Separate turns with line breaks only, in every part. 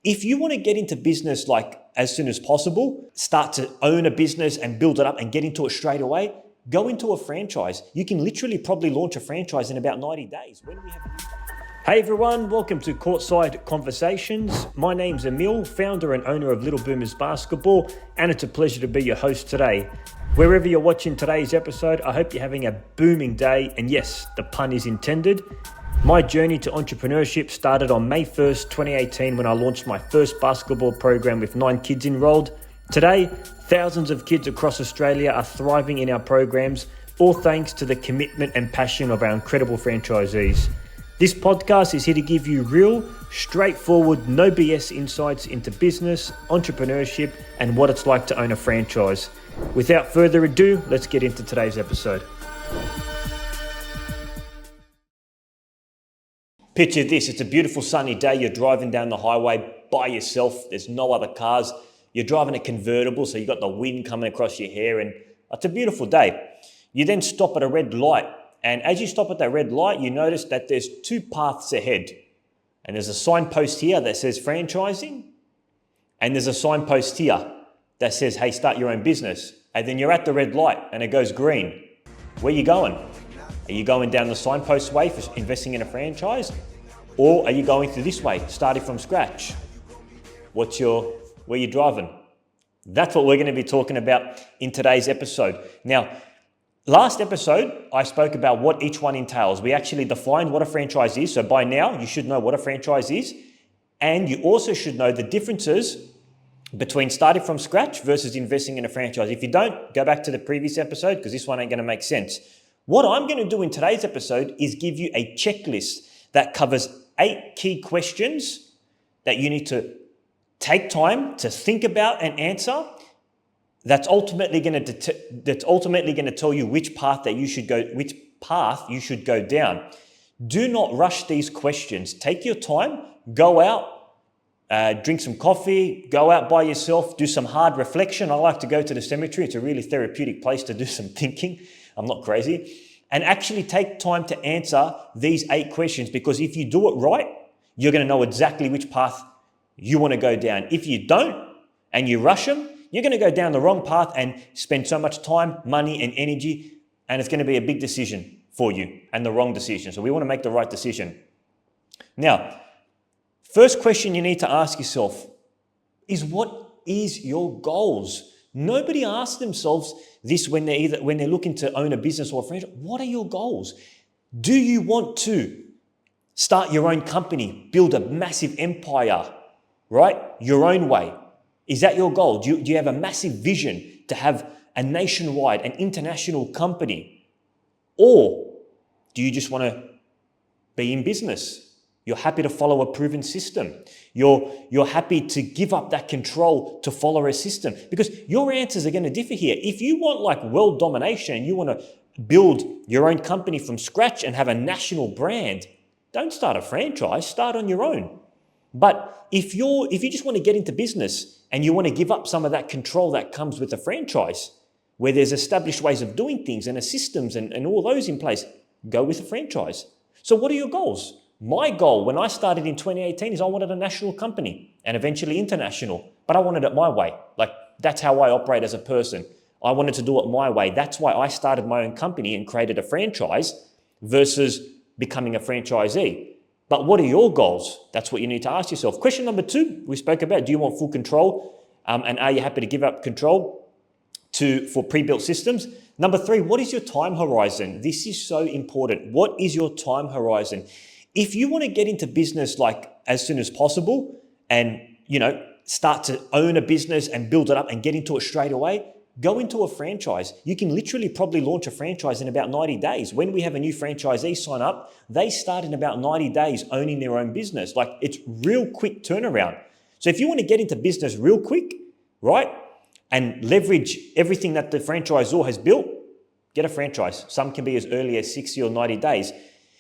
If you want to get into business like as soon as possible, start to own a business and build it up and get into it straight away, go into a franchise. You can literally probably launch a franchise in about 90 days. Hey everyone, welcome to Courtside Conversations. My name's Emile, founder and owner of Little Boomers Basketball, and it's a pleasure to be your host today. Wherever you're watching today's episode, I hope you're having a booming day, and yes, the pun is intended. My journey to entrepreneurship started on May 1st, 2018 when I launched my first basketball program with 9 kids enrolled. Today, thousands of kids across Australia are thriving in our programs, all thanks to the commitment and passion of our incredible franchisees. This podcast is here to give you real, straightforward, no BS insights into business, entrepreneurship, and what it's like to own a franchise. Without further ado, let's get into today's episode. Picture this, it's a beautiful sunny day, you're driving down the highway by yourself, there's no other cars, you're driving a convertible, so you've got the wind coming across your hair, and it's a beautiful day. You then stop at a red light, and as you stop at that red light, you notice that there's 2 paths ahead. And there's a signpost here that says franchising, and there's a signpost here that says, hey, start your own business. And then you're at the red light and it goes green. Where are you going? Are you going down the signpost way for investing in a franchise? Or are you going through this way, starting from scratch? Where you driving? That's what we're going to be talking about in today's episode. Now, last episode, I spoke about what each one entails. We actually defined what a franchise is. So by now, you should know what a franchise is. And you also should know the differences between starting from scratch versus investing in a franchise. If you don't, go back to the previous episode because this one ain't going to make sense. What I'm going to do in today's episode is give you a checklist that covers 8 key questions that you need to take time to think about and answer. That's ultimately going to tell you which path you should go down. Do not rush these questions. Take your time, go out, drink some coffee, go out by yourself, do some hard reflection. I like to go to the cemetery. It's a really therapeutic place to do some thinking. I'm not crazy. And actually take time to answer these 8 questions, because if you do it right, you're going to know exactly which path you want to go down. If you don't and you rush them, you're going to go down the wrong path and spend so much time, money, and energy, and it's going to be a big decision for you and the wrong decision. So we want to make the right decision. Now, first question you need to ask yourself is, what is your goals? Nobody asks themselves this when they're looking to own a business or a franchise. What are your goals? Do you want to start your own company, build a massive empire, right? Your own way. Is that your goal? Do you have a massive vision to have a nationwide, an international company? Or do you just want to be in business? You're happy to follow a proven system. You're happy to give up that control to follow a system, because your answers are going to differ here. If you want like world domination and you want to build your own company from scratch and have a national brand, don't start a franchise, start on your own. But if you just want to get into business and you want to give up some of that control that comes with a franchise, where there's established ways of doing things and systems and all those in place, go with a franchise. So what are your goals? My goal when I started in 2018 is I wanted a national company and eventually international, but I wanted it my way. Like, that's how I operate as a person. I wanted to do it my way. That's why I started my own company and created a franchise versus becoming a franchisee. But what are your goals? That's what you need to ask yourself. Question number 2, we spoke about, do you want full control? And are you happy to give up control for pre-built systems? Number 3, what is your time horizon? This is so important. What is your time horizon? If you want to get into business like as soon as possible and, start to own a business and build it up and get into it straight away, go into a franchise. You can literally probably launch a franchise in about 90 days. When we have a new franchisee sign up, they start in about 90 days owning their own business. Like, it's real quick turnaround. So if you want to get into business real quick, right, and leverage everything that the franchisor has built, get a franchise. Some can be as early as 60 or 90 days.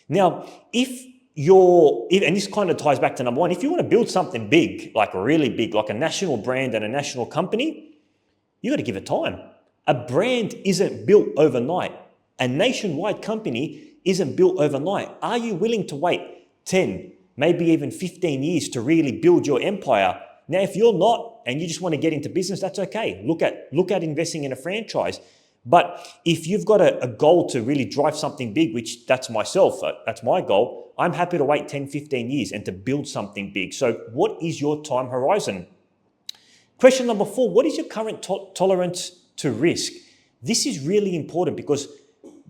Now, and this kind of ties back to number 1, if you want to build something big, like really big, like a national brand and a national company, you got to give it time. A brand isn't built overnight. A nationwide company isn't built overnight. Are you willing to wait 10, maybe even 15 years to really build your empire. Now, if you're not and you just want to get into business, that's okay. Look at investing in a franchise. But if you've got a goal to really drive something big, which that's myself, that's my goal, I'm happy to wait 10, 15 years and to build something big. So what is your time horizon? Question number 4, what is your current tolerance to risk? This is really important because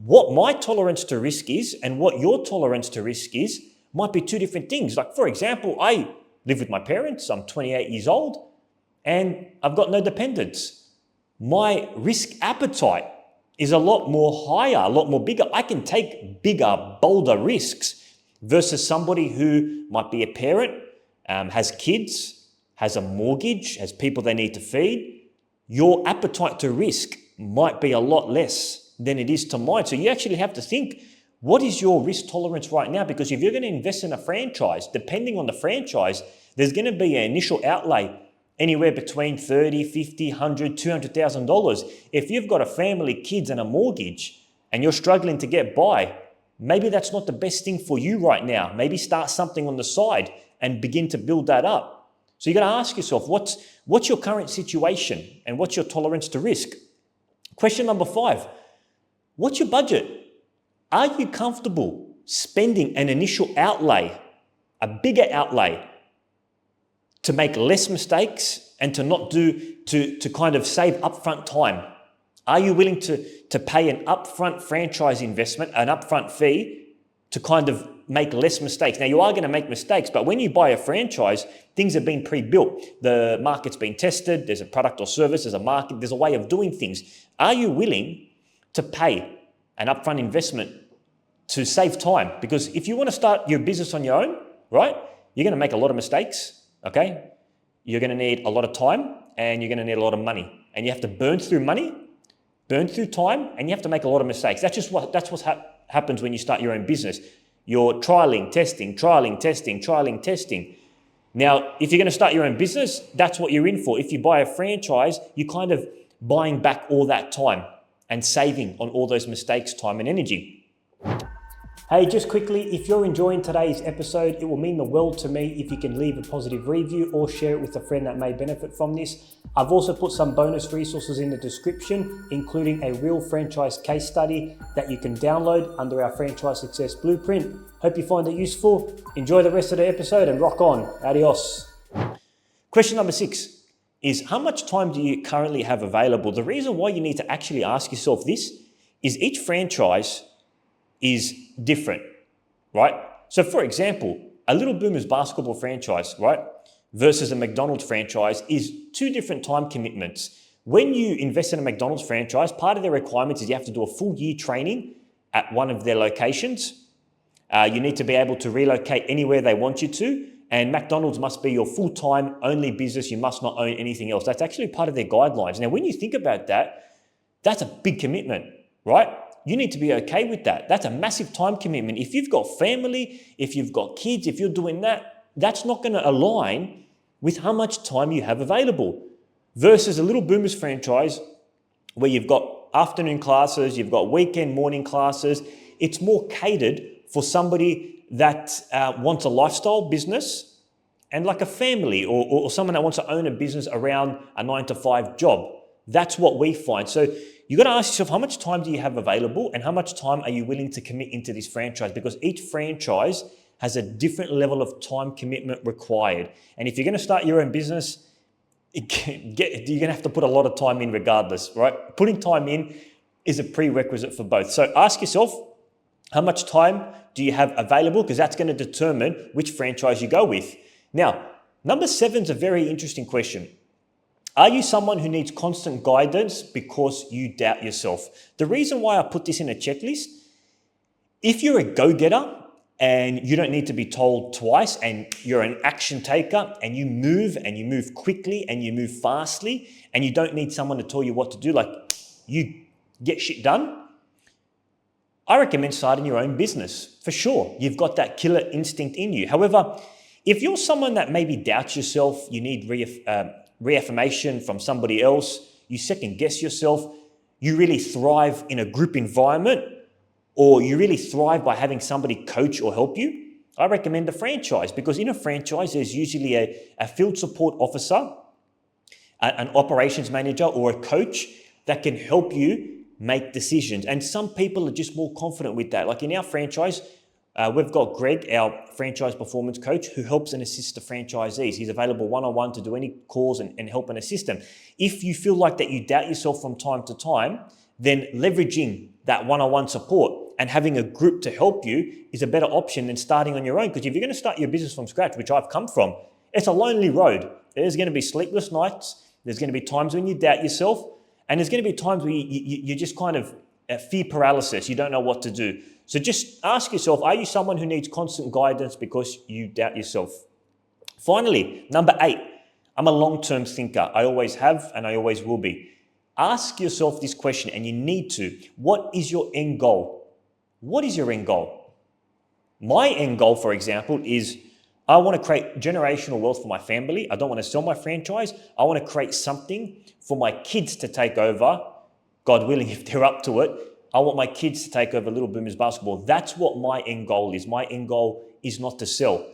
what my tolerance to risk is and what your tolerance to risk is might be two different things. Like, for example, I live with my parents, I'm 28 years old, and I've got no dependents. My risk appetite is a lot more higher, a lot more bigger. I can take bigger, bolder risks versus somebody who might be a parent, has kids, has a mortgage, has people they need to feed. Your appetite to risk might be a lot less than it is to mine. So you actually have to think, what is your risk tolerance right now? Because if you're going to invest in a franchise, depending on the franchise, there's going to be an initial outlay anywhere between $30, $50, $100, $200,000. If you've got a family, kids, and a mortgage, and you're struggling to get by, maybe that's not the best thing for you right now. Maybe start something on the side and begin to build that up. So you got to ask yourself, what's your current situation and what's your tolerance to risk? Question number 5, what's your budget? Are you comfortable spending an initial outlay, a bigger outlay, to make less mistakes and to kind of save upfront time? Are you willing to pay an upfront franchise investment, an upfront fee, to kind of make less mistakes? Now, you are going to make mistakes, but when you buy a franchise, things have been pre-built. The market's been tested. There's a product or service. There's a market. There's a way of doing things. Are you willing to pay an upfront investment to save time? Because if you want to start your business on your own, right, you're going to make a lot of mistakes, okay? You're going to need a lot of time and you're going to need a lot of money. And you have to burn through money, burn through time, and you have to make a lot of mistakes. That's what happens when you start your own business. You're trialing, testing. Now, if you're going to start your own business, that's what you're in for. If you buy a franchise, you're kind of buying back all that time and saving on all those mistakes, time and energy. Hey, just quickly, if you're enjoying today's episode, it will mean the world to me if you can leave a positive review or share it with a friend that may benefit from this. I've also put some bonus resources in the description, including a real franchise case study that you can download under our Franchise Success Blueprint. Hope you find it useful. Enjoy the rest of the episode and rock on. Adios. Question number 6 is, how much time do you currently have available? The reason why you need to actually ask yourself this is each franchise is different, right? So for example, a Little Boomers basketball franchise, right, versus a McDonald's franchise is two different time commitments. When you invest in a McDonald's franchise, part of their requirements is you have to do a full year training at one of their locations. You need to be able to relocate anywhere they want you to, and McDonald's must be your full-time only business. You must not own anything else. That's actually part of their guidelines. Now, when you think about that, that's a big commitment, right? You need to be okay with that. That's a massive time commitment. If you've got family, if you've got kids, if you're doing that, that's not going to align with how much time you have available. Versus a Little Boomers franchise where you've got afternoon classes, you've got weekend morning classes. It's more catered for somebody that wants a lifestyle business and like a family or someone that wants to own a business around a 9-to-5 job. That's what we find. So you got to ask yourself, how much time do you have available and how much time are you willing to commit into this franchise? Because each franchise has a different level of time commitment required. And if you're going to start your own business, you're going to have to put a lot of time in regardless, right? Putting time in is a prerequisite for both. So ask yourself, how much time do you have available? Because that's going to determine which franchise you go with. Now, number 7 is a very interesting question. Are you someone who needs constant guidance because you doubt yourself? The reason why I put this in a checklist, if you're a go-getter and you don't need to be told twice and you're an action taker and you move quickly and you move fastly and you don't need someone to tell you what to do, like you get shit done, I recommend starting your own business for sure. You've got that killer instinct in you. However, if you're someone that maybe doubts yourself, you need reaffirmation from somebody else, you second guess yourself, you really thrive in a group environment, or you really thrive by having somebody coach or help you, I recommend a franchise, because in a franchise, there's usually a field support officer, an operations manager, or a coach that can help you make decisions. And some people are just more confident with that. Like in our franchise, we've got Greg, our franchise performance coach, who helps and assists the franchisees. He's available one-on-one to do any calls and help and assist them. If you feel like that you doubt yourself from time to time, then leveraging that one-on-one support and having a group to help you is a better option than starting on your own. Because if you're going to start your business from scratch, which I've come from, it's a lonely road. There's going to be sleepless nights. There's going to be times when you doubt yourself. And there's going to be times where you just kind of fear paralysis. You don't know what to do. So just ask yourself, are you someone who needs constant guidance because you doubt yourself? Finally, number 8, I'm a long-term thinker. I always have and I always will be. Ask yourself this question, and you need to. What is your end goal? What is your end goal? My end goal, for example, is I want to create generational wealth for my family. I don't want to sell my franchise. I want to create something for my kids to take over, God willing, if they're up to it. I want my kids to take over Little Boomers Basketball. That's what my end goal is. My end goal is not to sell.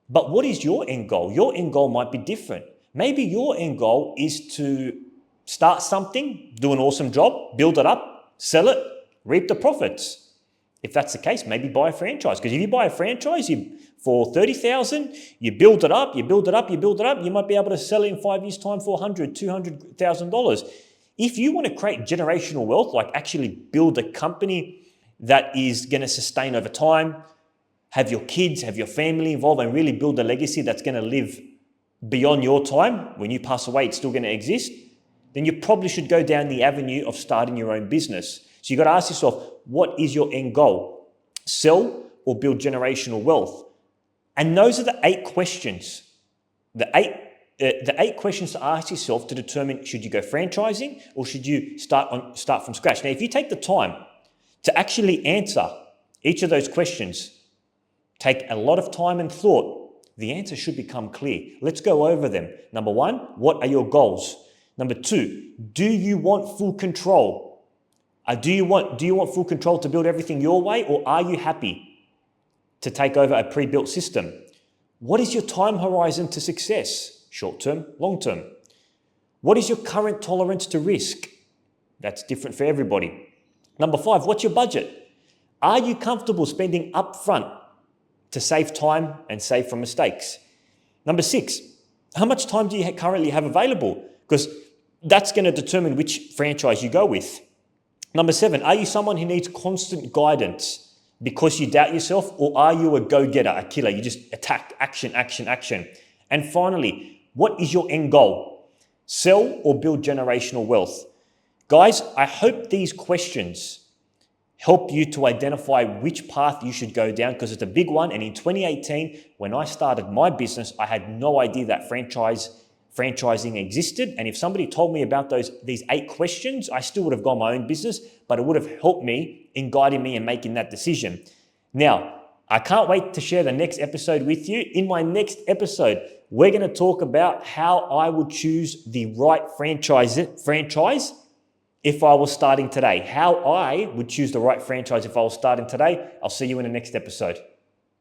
But what is your end goal? Your end goal might be different. Maybe your end goal is to start something, do an awesome job, build it up, sell it, reap the profits. If that's the case, maybe buy a franchise. Because if you buy a franchise for $30,000, you build it up, you might be able to sell it in 5 years' time for $100,000, $200,000. If you want to create generational wealth, like actually build a company that is going to sustain over time, have your kids, have your family involved, and really build a legacy that's going to live beyond your time, when you pass away, it's still going to exist, then you probably should go down the avenue of starting your own business. So you've got to ask yourself, what is your end goal? Sell or build generational wealth? And those are the 8 questions. The eight questions to ask yourself to determine, should you go franchising or should you start from scratch? Now, if you take the time to actually answer each of those questions, take a lot of time and thought, the answer should become clear. Let's go over them. Number 1, what are your goals? Number 2, do you want full control? Do you want full control to build everything your way, or are you happy to take over a pre-built system? What is your time horizon to success? Short term, long term. What is your current tolerance to risk? That's different for everybody. Number 5, what's your budget? Are you comfortable spending upfront to save time and save from mistakes? Number 6, how much time do you currently have available? Because that's going to determine which franchise you go with. Number 7, are you someone who needs constant guidance because you doubt yourself, or are you a go-getter, a killer? You just attack, action, action, action. And finally, what is your end goal? Sell or build generational wealth? Guys, I hope these questions help you to identify which path you should go down, because it's a big one. And in 2018, when I started my business, I had no idea that franchising existed. And if somebody told me about these 8 questions, I still would have gone my own business, but it would have helped me in guiding me and making that decision. Now, I can't wait to share the next episode with you. In my next episode, we're going to talk about how I would choose the right franchise if I was starting today. How I would choose the right franchise if I was starting today. I'll see you in the next episode.